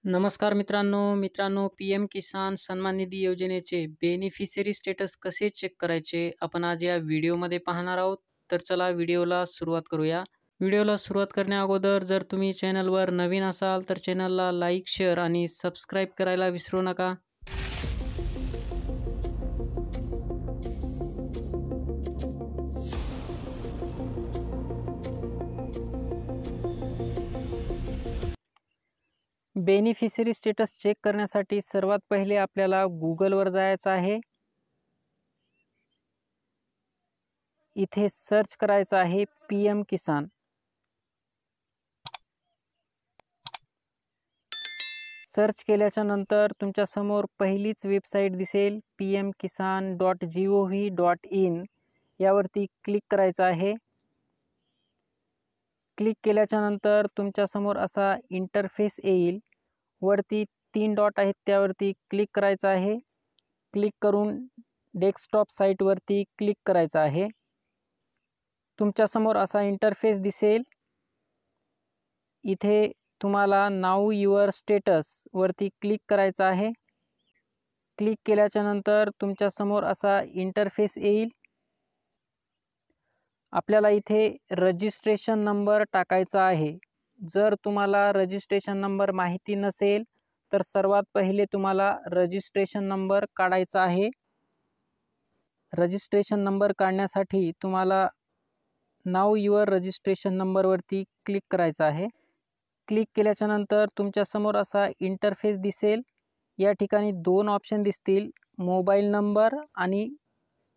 नमस्कार मित्रांनो, पी-एम किसान सन्मान निधी योजनेचे बेनिफिशरी स्टेटस कसे चेक करायचे आपण आज या व्हिडिओमध्ये पाहणार आहोत. तर चला व्हिडिओला सुरुवात करूया. व्हिडिओला सुरुवात करण्याअगोदर जर तुम्ही चॅनलवर नवीन असाल तर चॅनलला लाईक, शेअर आणि सबस्क्राईब करायला विसरू नका. बेनिफिशरी स्टेटस चेक करण्यासाठी सर्वात पहिले आपल्याला गुगलवर जायचं आहे. इथे सर्च करायचं आहे पी-एम किसान. सर्च केल्याच्या नंतर तुमच्यासमोर पहिलीच वेबसाईट दिसेल pmkisan.gov.in. यावरती क्लिक करायचं आहे. क्लिक केल्याच्या नंतर तुमच्यासमोर असा इंटरफेस येईल. वरती 3 डॉट आहेत त्यावरती क्लिक करायचं आहे. क्लिक करून डेस्कटॉप साईटवरती क्लिक करायचं आहे. तुमच्यासमोर असा इंटरफेस दिसेल. इथे तुम्हाला नाऊ युअर स्टेटस वरती क्लिक करायचं आहे. क्लिक केल्याच्या नंतर तुमच्यासमोर असा इंटरफेस येईल. आपल्याला इथे रजिस्ट्रेशन नंबर टाकायचा आहे. जर तुम्हाला रजिस्ट्रेशन नंबर माहिती नसेल तर सर्वात पहिले तुम्हाला रजिस्ट्रेशन नंबर काढायचा आहे. रजिस्ट्रेशन नंबर काढण्यासाठी तुम्हाला नाऊ युअर रजिस्ट्रेशन नंबरवरती क्लिक करायचं आहे. क्लिक केल्याच्या नंतर तुमच्यासमोर असा इंटरफेस दिसेल. या ठिकाणी 2 ऑप्शन दिसतील, मोबाईल नंबर आणि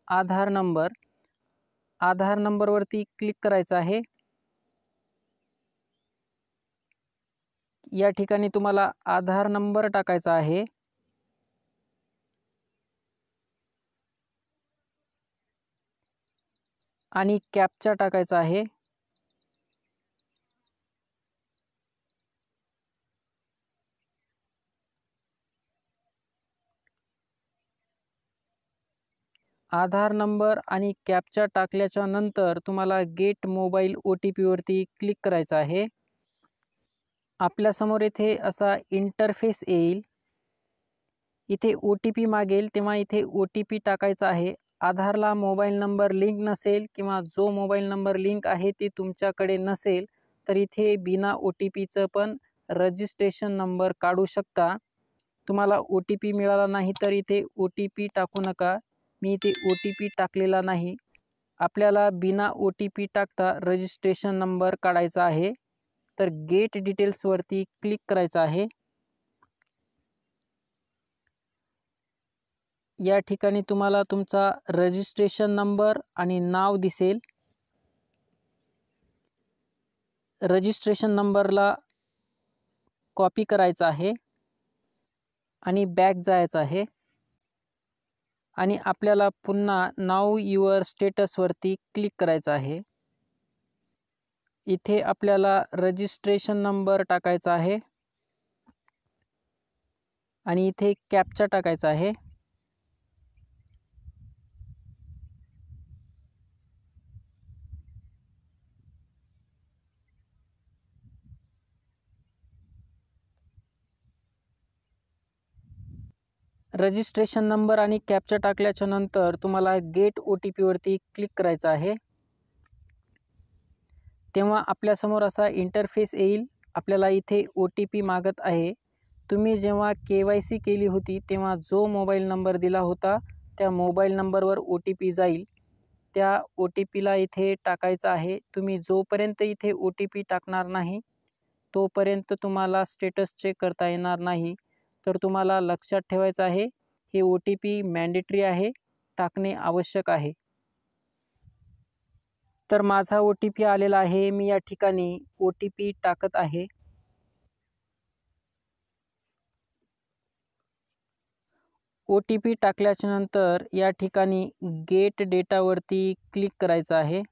आधार नंबर. आधार नंबरवरती क्लिक करायचं आहे. या ठिकाणी तुम्हाला आधार नंबर टाकायचा आहे. आणि कॅप्चा टाकायचा आहे. आधार नंबर आणि कॅप्चा टाकल्याच्या नंतर तुम्हाला गेट मोबाईल OTP वरती क्लिक करायचं आहे. आपल्यासमोर इथे असा इंटरफेस येईल. इथे OTP मागेल तेव्हा इथे OTP टाकायचा आहे. आधारला मोबाईल नंबर लिंक नसेल किंवा जो मोबाईल नंबर लिंक आहे ते तुमच्याकडे नसेल तर इथे बिना OTPचं पण रजिस्ट्रेशन नंबर काढू शकता. तुम्हाला OTP मिळाला नाही तर इथे OTP टाकू नका. मी इथे OTP टाकलेला नाही. आपल्याला बिना OTP टाकता रजिस्ट्रेशन नंबर काढायचा आहे. तर गेट डिटेल्सवरती क्लिक करायचं आहे. या ठिकाणी तुम्हाला तुमचा रजिस्ट्रेशन नंबर आणि नाव दिसेल. रजिस्ट्रेशन नंबरला कॉपी करायचा आहे आणि बॅक जायचं आहे. आणि आपल्याला पुन्हा नाऊ युअर स्टेटसवरती क्लिक करायचं आहे. इथे आपल्याला रजिस्ट्रेशन नंबर टाकायचा आहे आणि इथे कॅप्चा टाकायचा आहे. रजिस्ट्रेशन नंबर आणि कॅप्चा टाकल्याच्या नंतर तुम्हाला गेट OTP वरती क्लिक करायचं आहे. तेव्हा आपल्यासमोर असा इंटरफेस येईल. आपल्याला इथे OTP मागत आहे. तुम्ही जेव्हा KYC केली होती तेव्हा जो मोबाईल नंबर दिला होता त्या मोबाईल नंबरवर OTP जाईल. त्या OTPला इथे टाकायचा आहे. तुम्ही जोपर्यंत इथे OTP टाकणार नाही तोपर्यंत तुम्हाला स्टेटस चेक करता येणार नाही. तर तुम्हाला लक्षात ठेवायचं आहे हे OTP मॅन्डेटरी आहे, टाकणे आवश्यक आहे. तर माझा OTP आलेला आहे. मी या ठिकाणी OTP टाकत आहे. OTP टाकल्याच्या नंतर या ठिकाणी गेट डेटावरती क्लिक करायचं आहे.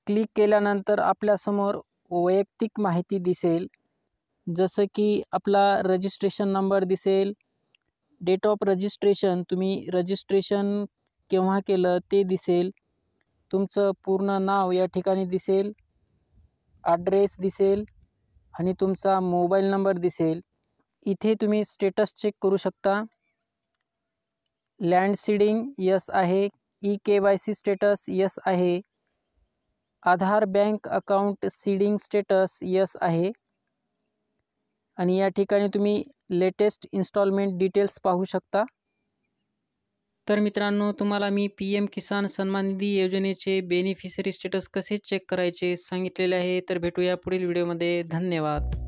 क्लिक केल्यानंतर आपल्यासमोर वैयक्तिक माहिती दिसेल. जसं की आपला रजिस्ट्रेशन नंबर दिसेल, डेट ऑफ रजिस्ट्रेशन, तुम्ही रजिस्ट्रेशन केव्हा केलं ते दिसेल, तुमचं पूर्ण नाव या ठिकाणी दिसेल, ॲड्रेस दिसेल आणि तुमचा मोबाईल नंबर दिसेल. इथे तुम्ही स्टेटस चेक करू शकता. लँड सीडिंग यस आहे. ई-KYC स्टेटस यस आहे. Aadhaar bank account seeding status yes आहे. आणि या ठिकाणी तुम्ही लेटेस्ट इन्स्टॉलमेंट डिटेल्स पाहू शकता. तर मित्रांनो, तुम्हाला मी PM किसान सन्मान निधी योजनेचे बेनिफिशरी स्टेटस कसे चेक करायचे सांगितलेले आहे. तर भेटूया पुढील व्हिडिओमध्ये. धन्यवाद.